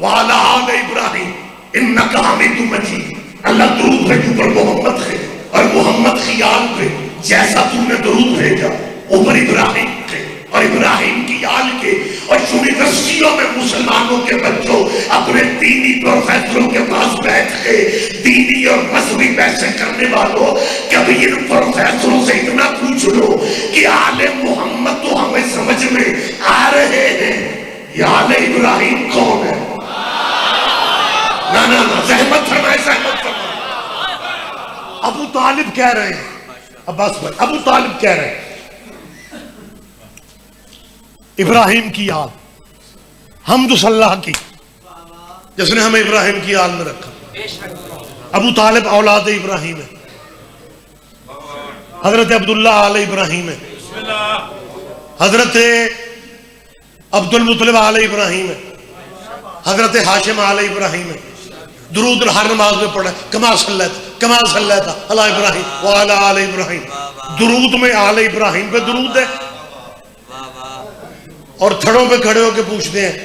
وعلی آل ابراہیم انک حمید مجید. اللہ درود بھیجو پر محمد کے اور محمد کی آل پہ جیسا تم نے درود بھیجا اوپر ابراہیم کے اور ابراہیم کی آل کے. اور یونیورسٹیوں میں مسلمانوں کے بچوں اپنے دینی پروفیسروں کے پاس بیٹھ کے دینی اور مذہبی بحثیں کرنے والوں کبھی ان پروفیسروں سے اتنا پوچھ لو کہ آل محمد تو ہمیں سمجھ میں آ رہے ہیں یہ آل ابراہیم کون ہے؟ نہ زحمت فرمائے زحمت فرمائے. ابو طالب کہہ رہے ہیں عباس بھائی ابو طالب کہہ رہے ہیں ابراہیم کی آل حمد اللہ کی جس نے ہمیں ابراہیم کی آل میں رکھا. ابو طالب اولاد ابراہیم ہے. حضرت عبداللہ آل ابراہیم ہے. حضرت عبد المطلب آل ابراہیم ہے. حضرت ہاشم آل ابراہیم ہے. درود ہر نماز میں پڑھا کما صلیت علی ابراہیم وعلی آل ابراہیم. درود میں آل ابراہیم پہ درود ہے. اور تھڑوں پہ کھڑے ہو کے پوچھتے ہیں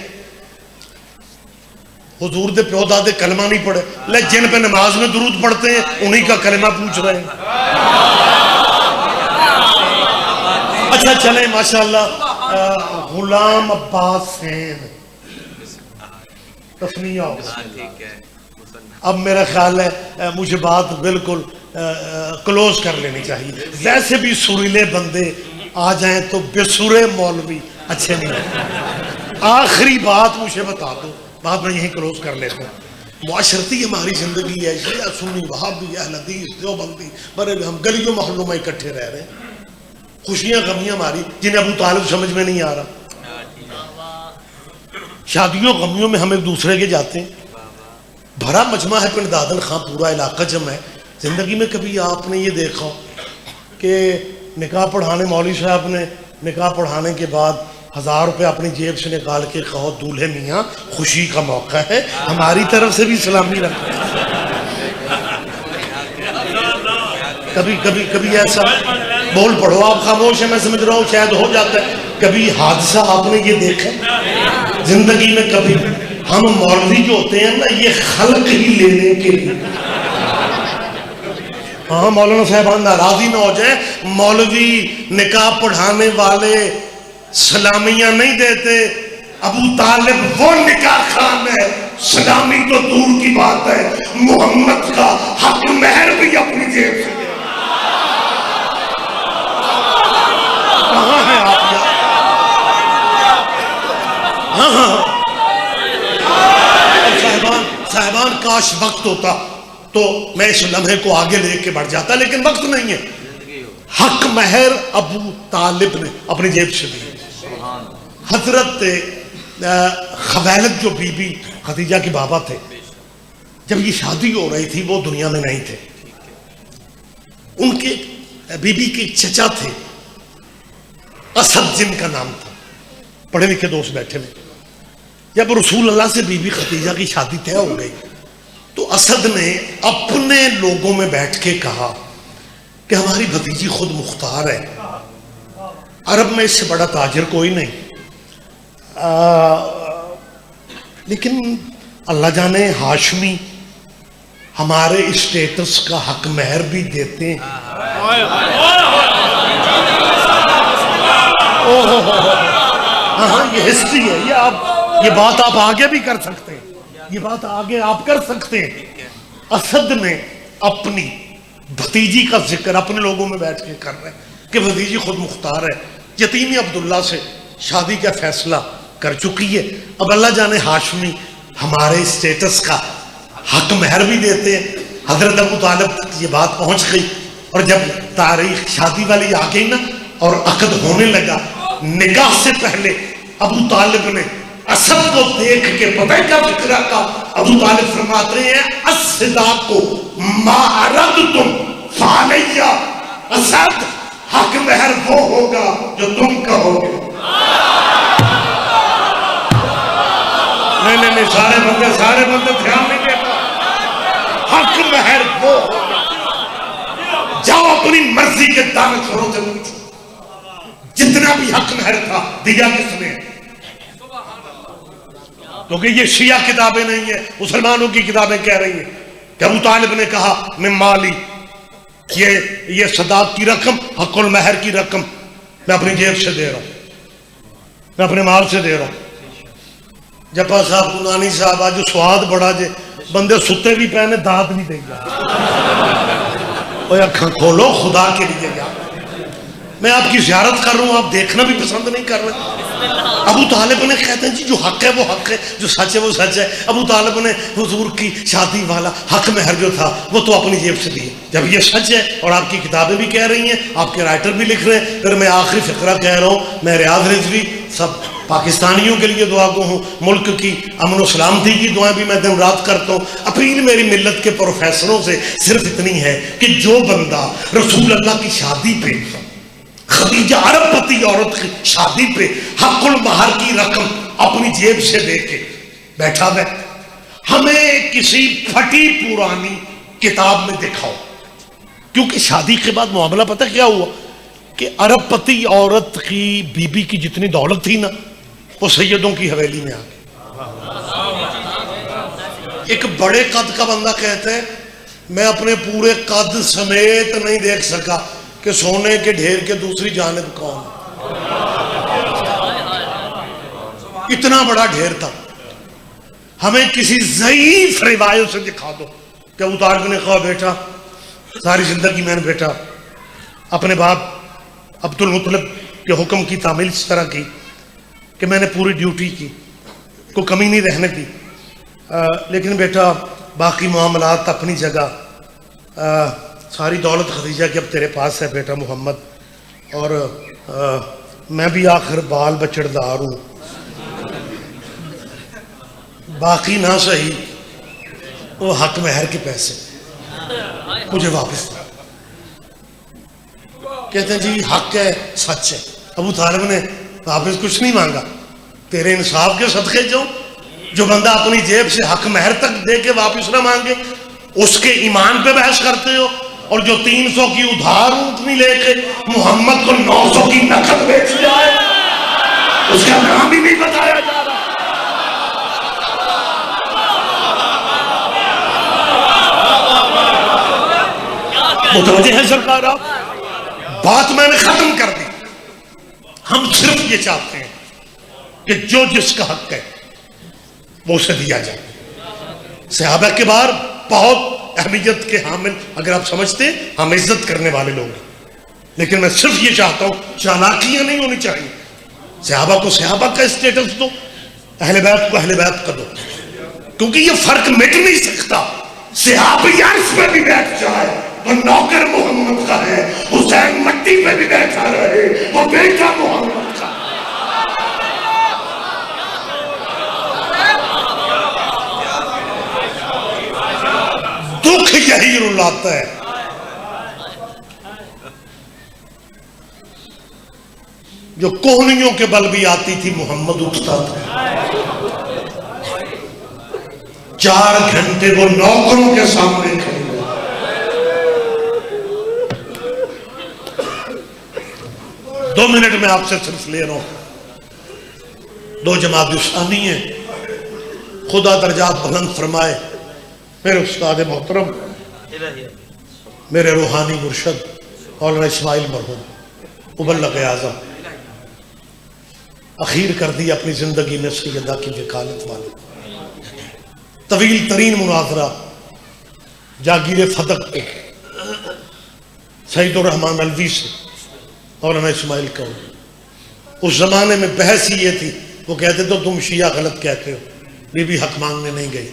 حضور دے پیو دادے کلمہ نہیں پڑھے لے جن پہ نماز میں درود پڑھتے ہیں انہی کا کلمہ پوچھ رہے ہیں. اچھا چلیں ماشاءاللہ غلام عباس سین تسمیہ ہو. اب میرا خیال ہے مجھے بات بالکل کلوز کر لینی چاہیے. ویسے بھی سریلے بندے آ جائیں تو بے سورے مولوی اچھے نہیں. آخری بات مجھے بتا دو بات میں یہیں کلوز کر لیتا ہوں. معاشرتی ہماری زندگی ہے شیعہ سنی وہابی اہل حدیث دیوبندی بڑے ہم گلیوں محلوں میں اکٹھے رہ رہے ہیں. خوشیاں غمیاں ہماری جنہیں ابو طالب سمجھ میں نہیں آ رہا. شادیوں غمیوں میں ہم ایک دوسرے کے جاتے ہیں. بھرا مجمع ہے پنڈ دادن خان پورا علاقہ جمع ہے. زندگی میں کبھی آپ نے یہ دیکھا کہ نکاح پڑھانے مولوی صاحب نے نکاح پڑھانے کے بعد 1000 روپے اپنی جیب سے نکال کے کہو دولہے میاں خوشی کا موقع ہے ہماری طرف سے بھی سلامی رکھو. کبھی ایسا بول پڑھو آپ خاموش ہے میں سمجھ رہا ہوں شاید ہو جاتا ہے. کبھی حادثہ آپ نے یہ دیکھا زندگی میں؟ کبھی ہم مولوی جو ہوتے ہیں نا یہ خلق ہی لینے کے لیے. ہاں مولانا صاحبان ناراضی نہ ہو جائیں. مولوی نکاح پڑھانے والے سلامیاں نہیں دیتے. ابو طالب وہ نکاح خان ہے سلامی تو دور کی بات ہے محمد کا حق مہر بھی اپنی جیب سے دے. کہاں ہے آپ یار؟ ہاں صاحبان کاش وقت ہوتا تو میں اس لمحے کو آگے لے کے بڑھ جاتا لیکن وقت نہیں ہے. حق مہر ابو طالب نے اپنی جیب سے دی. حضرت خویلد جو بی بی خدیجہ کے بابا تھے جب یہ شادی ہو رہی تھی وہ دنیا میں نہیں تھے. ان کے بی بی کے چچا تھے اسد جن کا نام تھا. پڑھے لکھے دوست بیٹھے ہوئے. جب رسول اللہ سے بی بی خدیجہ کی شادی طے ہو گئی تو اسد نے اپنے لوگوں میں بیٹھ کے کہا کہ ہماری بھتیجی خود مختار ہے. عرب میں اس سے بڑا تاجر کوئی نہیں لیکن اللہ جانے ہاشمی ہمارے اسٹیٹس کا حق مہر بھی دیتے ہیں. ہاں یہ ہسٹری ہے، یہ بات آپ آگے بھی کر سکتے ہیں، یہ بات آگے آپ کر سکتے ہیں۔ اسد نے اپنی بھتیجی کا ذکر اپنے لوگوں میں بیٹھ کے کر رہے ہیں کہ بھتیجی خود مختار ہے، یتیمی عبداللہ سے شادی کا فیصلہ کر چکی ہے، اب اللہ جانے ہاشمی ہمارے اسٹیٹس کا حق مہر بھی دیتے ہیں۔ حضرت ابو طالب تک یہ بات پہنچ گئی، اور جب تاریخ شادی والی آ گئی نا اور عقد ہونے لگا، نکاح سے پہلے ابو طالب نے اسد کو دیکھ کے پتہ ہے کیا فکرہ کا؟ ابو طالب فرماتے ہیں الصداق ما اردتم فعلیہ، اسد حق مہر وہ ہوگا جو تم کہو گے۔ نہیں سارے بندے دھیان نہیں دیتا، حق مہر وہ ہوگا۔ جاؤ اپنی مرضی کے دانشوروں سے پوچھو جتنا بھی حق مہر تھا دیا کس نے؟ کیونکہ یہ شیعہ کتابیں نہیں ہیں، مسلمانوں کی کتابیں کہہ رہی ہیں کہ ابو طالب نے کہا میں مالی، یہ صداق کی رقم، حق المہر کی رقم میں اپنی جیب سے دے رہا ہوں، میں اپنے مال سے دے رہا ہوں۔ جپا صاحب گنانی صاحب آج سواد بڑا جے بندے ستے بھی پہنے دانت بھی دیں گے۔ اوہ اکھاں کھولو خدا کے لیے یار، میں آپ کی زیارت کر رہا ہوں، آپ دیکھنا بھی پسند نہیں کر رہے۔ ابو طالب نے کہتے ہیں جی جو حق ہے وہ حق ہے، جو سچ ہے وہ سچ ہے۔ ابو طالب نے حضور کی شادی والا حق مہر جو تھا وہ تو اپنی جیب سے دیے۔ جب یہ سچ ہے اور آپ کی کتابیں بھی کہہ رہی ہیں، آپ کے رائٹر بھی لکھ رہے ہیں، پھر میں آخری فقرہ کہہ رہا ہوں، میں ریاض رضوی سب پاکستانیوں کے لیے دعا گو ہوں، ملک کی امن و سلامتی کی دعائیں بھی میں دن رات کرتا ہوں۔ اپیل میری ملت کے پروفیسروں سے صرف اتنی ہے کہ جو بندہ رسول اللہ کی شادی پہ، خدیجہ عرب پتی عورت کی شادی پہ حق المہر کی رقم اپنی جیب سے دے کے بیٹھا ہے، ہمیں کسی پھٹی پرانی کتاب میں دکھاؤ۔ کیونکہ شادی کے بعد معاملہ پتہ کیا ہوا کہ عرب پتی عورت کی بیوی کی جتنی دولت تھی نا وہ سیدوں کی حویلی میں آ گئی۔ ایک بڑے قد کا بندہ کہتا ہے میں اپنے پورے قد سمیت نہیں دیکھ سکا کہ سونے کے ڈھیر کے دوسری جانب کون ہے۔ اتنا بڑا ڈھیر تھا۔ ہمیں کسی ضعیف روایت سے دکھا دو کہ ابو طالب نے کہا بیٹا ساری زندگی میں نے بیٹا اپنے باپ عبد المطلب کے حکم کی تعمیل اس طرح کی کہ میں نے پوری ڈیوٹی کی، کوئی کمی نہیں رہنے دی، لیکن بیٹا باقی معاملات اپنی جگہ، ساری دولت خدیجہ کی اب تیرے پاس ہے بیٹا محمد، اور میں بھی آخر بال بچڑدار ہوں، باقی نہ صحیح وہ حق مہر کے پیسے مجھے واپس دو۔ کہتے ہیں جی حق ہے سچ ہے۔ ابو طالب نے واپس کچھ نہیں مانگا، تیرے انصاف کے صدقے جو بندہ اپنی جیب سے حق مہر تک دے کے واپس نہ مانگے اس کے ایمان پہ بحث کرتے ہو، اور جو 300 کی ادھار اونٹنی لے کے محمد کو 900 کی نقد بیچ جائے اس کا نام ہی نہیں بتایا جا رہا۔ متوجہ ہے سرکار آپ؟ بات میں نے ختم کر دی۔ ہم صرف یہ چاہتے ہیں کہ جو جس کا حق ہے وہ اسے دیا جائے۔ صحابہ کے بار بہت اہمیت کے حامل اگر آپ سمجھتے ہیں ہم عزت کرنے والے لوگ ہیں، لیکن میں صرف یہ چاہتا ہوں چالاکیاں نہیں ہونی چاہیے۔ صحابہ کو صحابہ کا اسٹیٹس دو، اہل بیت کو اہل بیت کا دو، کیونکہ یہ فرق مٹ نہیں سکتا۔ صحابی عرش پہ بھی بیٹھ جائے وہ نوکر محمد کا ہے، حسین مٹی پہ بھی بیٹھا رہے وہ بیٹا محمد کا۔ دکھ یہی رلاتا ہے۔ جو کوہنیوں کے بل بھی آتی تھی محمد اٹھتا تھا، 4 گھنٹے وہ نوکروں کے سامنے کھڑے۔ 2 منٹ میں آپ سے صرف لے رہا ہوں۔ 2 جماعت ثانی ہیں، خدا درجات بلند فرمائے، میرے استاد محترم، میرے روحانی مرشد مولانا اسماعیل مرحوم مبلغ اعظم، اخیر کر دی اپنی زندگی میں سیدہ کی وکالت والے. طویل ترین مناظرہ جاگیر فدق پہ سعید الرحمن الوی سے مولانا اسماعیل قوم. اس زمانے میں بحث ہی یہ تھی، وہ کہتے تو تم شیعہ غلط کہتے ہو. بی بی حق مانگنے نہیں گئی،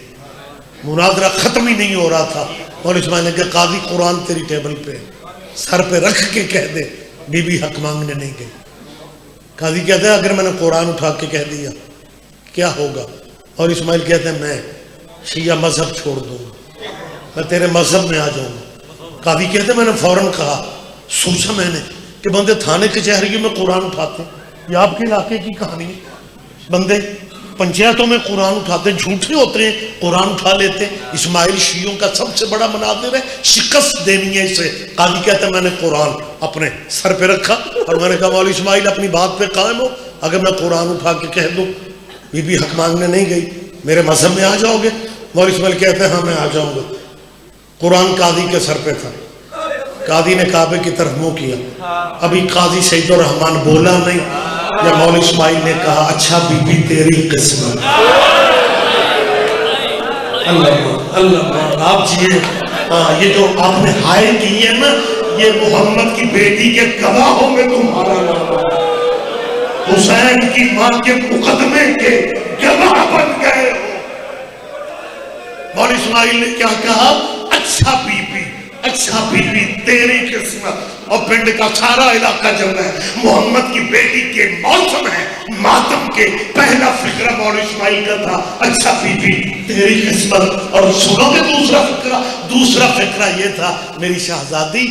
مناظرہ ختم ہی نہیں ہو رہا تھا. اور اسماعیل نے کہا قاضی قرآن تیری ٹیبل پہ سر پہ رکھ کے کہہ دے بی بی حق مانگنے نہیں گئی. قاضی کہتا ہے اگر میں نے قرآن اٹھا کے کہہ دیا کیا ہوگا؟ اور اسماعیل کہتے ہیں میں شیعہ مذہب چھوڑ دوں گا، میں تیرے مذہب میں آ جاؤں گا. قاضی کہتے ہیں میں نے فوراً کہا، سوچا میں نے کہ بندے تھانے کچہریوں میں قرآن اٹھاتے ہیں، یہ آپ کے علاقے کی کہانی ہے. بندے پنچایتوں میں قرآن اٹھاتے ہیں، جھوٹے ہوتے ہیں، قرآن اٹھا لیتے ہیں. اسماعیل شیعوں کا سب سے بڑا مناظر ہے، شکست دینی ہے اسے. قاضی کہتا ہے میں نے قرآن اپنے سر پہ رکھا اور میں نے کہا مولوی اسماعیل اپنی بات پہ قائم ہو، اگر میں قرآن اٹھا کے کہہ دوں بی بی حق مانگنے نہیں گئی میرے مذہب میں آ جاؤ گے؟ مولوی اسماعیل کہتے ہیں ہاں میں آ جاؤں گا. قرآن قاضی کے سر پہ تھا، قاضی نے کعبے کی طرف منہ کیا. ابھی قاضی سعید الرحمان بولا نہیں یا مولوی اسماعیل نے کہا اچھا بی بی تیری قسمت. اللہ اللہ آپ جیے. یہ جو آپ نے ہائے کی ہے نا، یہ محمد کی بیٹی کے گواہوں میں تمہارا نام ہے. حسین کی ماں کے مقدمے کے گواہ بن گئے ہو. مولوی اسماعیل نے کیا کہا؟ اچھا بی بی، اچھا بی بی تیری قسمت. اور پنڈ کا سارا علاقہ جب ہے محمد کی بیٹی کے موسم ہے ماتم کے، پہلا فکرہ مولوی اسماعیل کا تھا اچھا بی بی تیری قسمت. اور سنو گے دوسرا فکرہ یہ تھا میری شہزادی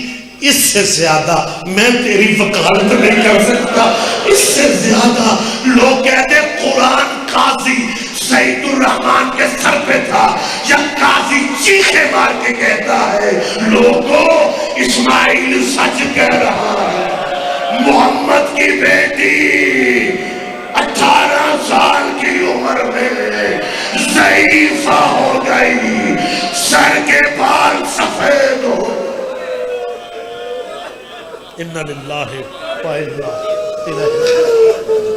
اس سے زیادہ میں تیری وکالت نہیں کر سکتا. اس سے زیادہ لوگ کہتے قرآن قاضی سعید الرحمان کے سر پہ تھا یا قاضی چیخے مار کے کہتا ہے لوگوں اسماعیل سچ کہہ رہا ہے. محمد کی بیٹی 18 سال کی عمر میں ضعیفہ ہو گئی، سر کے بال سفید ہو. اِنَّ لِلَّهِ وَإِنَّا إِلَيْهِ